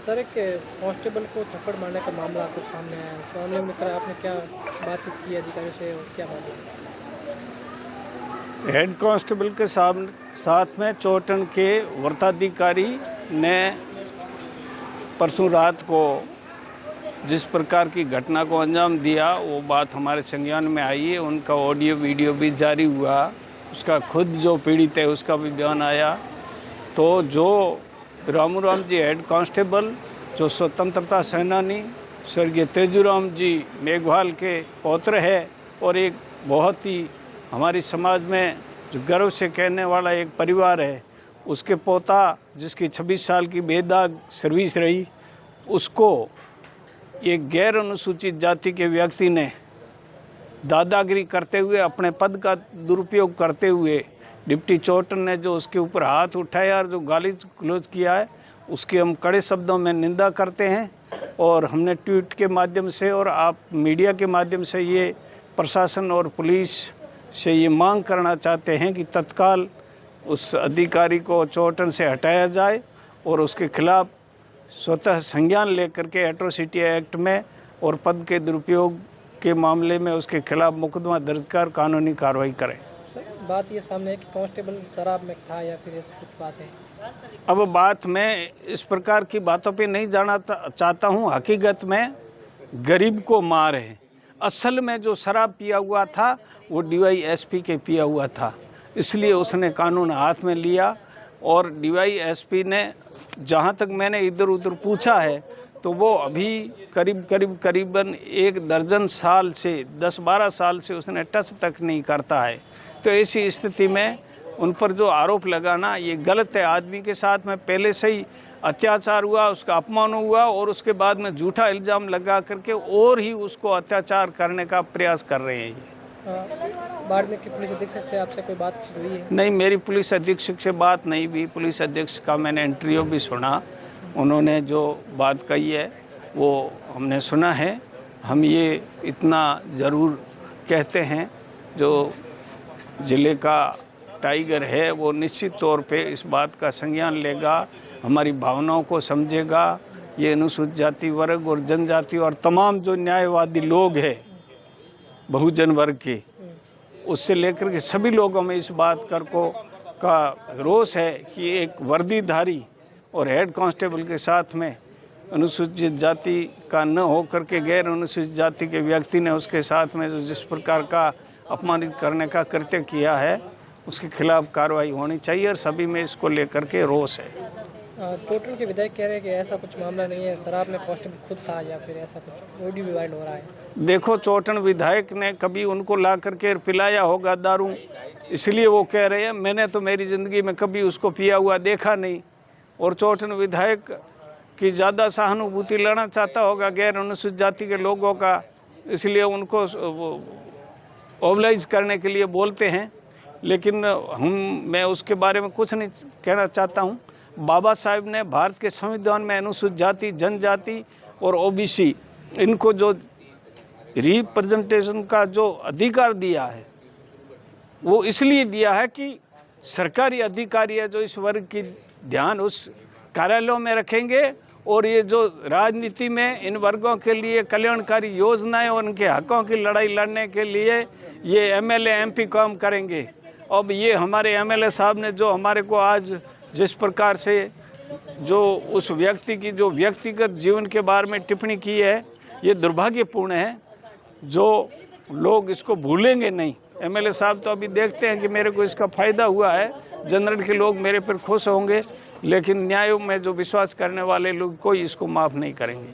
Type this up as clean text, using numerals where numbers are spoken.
Sir, एक constable को थप्पड़ मारने का मामला कुछ सामने आया है। इस मामले में सर आपने क्या बातचीत की अधिकारियों से और क्या मामला? हेड कांस्टेबल के साथ में चोटन के व्रताधिकारी ने परसों रात को जिस प्रकार की घटना को अंजाम दिया, वो बात हमारे संज्ञान में आई है। उनका ऑडियो वीडियो भी जारी हुआ, उसका खुद जो पीड़ित है उसका भी बयान आया। तो जो रामूराम जी हेड कांस्टेबल, जो स्वतंत्रता सेनानी स्वर्गीय तेजूराम जी मेघवाल के पौत्र है और एक बहुत ही हमारी समाज में जो गर्व से कहने वाला एक परिवार है, उसके पोता जिसकी 26 साल की बेदाग सर्विस रही, उसको एक गैर अनुसूचित जाति के व्यक्ति ने दादागिरी करते हुए, अपने पद का दुरुपयोग करते हुए, डिप्टी चोटन ने जो उसके ऊपर हाथ उठाया और जो गाली गलौज किया है, उसकी हम कड़े शब्दों में निंदा करते हैं। और हमने ट्वीट के माध्यम से और आप मीडिया के माध्यम से ये प्रशासन और पुलिस से ये मांग करना चाहते हैं कि तत्काल उस अधिकारी को चोटन से हटाया जाए और उसके खिलाफ स्वतः संज्ञान लेकर के एट्रोसिटी एक्ट में और पद के दुरुपयोग के मामले में उसके खिलाफ मुकदमा दर्ज कर कानूनी कार्रवाई करें। सर, बात ये सामने है कि कांस्टेबल शराब में था या फिर ऐसी कुछ बात है? अब बात मैं इस प्रकार की बातों पे नहीं जाना चाहता हूँ। हकीकत में गरीब को मार है। असल में जो शराब पिया हुआ था वो DYSP के पिया हुआ था, इसलिए उसने कानून हाथ में लिया। और DYSP ने, जहाँ तक मैंने इधर उधर पूछा है, तो वो अभी करीबन 1 दर्जन साल से 10-12 साल से उसने टच तक नहीं करता है। तो ऐसी स्थिति में उन पर जो आरोप लगाना ये गलत है। आदमी के साथ में पहले से ही अत्याचार हुआ, उसका अपमान हुआ और उसके बाद में झूठा इल्ज़ाम लगा करके और ही उसको अत्याचार करने का प्रयास कर रहे हैं ये। बाड़मेर के पुलिस अधीक्षक से आपसे कोई बात हुई है? नहीं, मेरी पुलिस अधीक्षक से बात नहीं हुई। पुलिस अधीक्षक का मैंने इंटरव्यू भी सुना, उन्होंने जो बात कही है वो हमने सुना है। हम ये इतना ज़रूर कहते हैं, जो ज़िले का टाइगर है वो निश्चित तौर पे इस बात का संज्ञान लेगा, हमारी भावनाओं को समझेगा। ये अनुसूचित जाति वर्ग और जनजाति और तमाम जो न्यायवादी लोग हैं बहुजन वर्ग के, उससे लेकर के सभी लोगों में इस बात का रोष है कि एक वर्दीधारी और हेड कांस्टेबल के साथ में अनुसूचित जाति का न हो करके गैर अनुसूचित जाति के व्यक्ति ने उसके साथ में जो जिस प्रकार का अपमानित करने का कृत्य किया है, उसके खिलाफ कार्रवाई होनी चाहिए और सभी में इसको लेकर के रोष है। चोटन के विधायक कह रहे हैं कि ऐसा कुछ मामला नहीं है, शराब में कांस्टेबल खुद था या फिर ऐसा कुछ ऑडियो भी वायरल हो रहा है। देखो, चोटन विधायक ने कभी उनको ला करके पिलाया होगा दारू, इसलिए वो कह रहे हैं। मैंने तो मेरी ज़िंदगी में कभी उसको पिया हुआ देखा नहीं। और चोटन विधायक की ज़्यादा सहानुभूति लेना चाहता होगा गैर अनुसूचित जाति के लोगों का, इसलिए उनको ओबलाइज करने के लिए बोलते हैं। लेकिन मैं उसके बारे में कुछ नहीं कहना चाहता हूँ। बाबा साहब ने भारत के संविधान में अनुसूचित जाति, जनजाति और OBC इनको जो रिप्रेजेंटेशन का जो अधिकार दिया है, वो इसलिए दिया है कि सरकारी अधिकारी है जो इस वर्ग की ध्यान उस कार्यालयों में रखेंगे और ये जो राजनीति में इन वर्गों के लिए कल्याणकारी योजनाएं और उनके हकों की लड़ाई लड़ने के लिए ये MLA MP काम करेंगे। अब ये हमारे MLA साहब ने जो हमारे को आज जिस प्रकार से जो उस व्यक्ति की जो व्यक्तिगत जीवन के बारे में टिप्पणी की है, ये दुर्भाग्यपूर्ण है। जो लोग इसको भूलेंगे नहीं। MLA साहब तो अभी देखते हैं कि मेरे को इसका फ़ायदा हुआ है, जनरल के लोग मेरे पर खुश होंगे, लेकिन न्याय में जो विश्वास करने वाले लोग कोई इसको माफ़ नहीं करेंगे।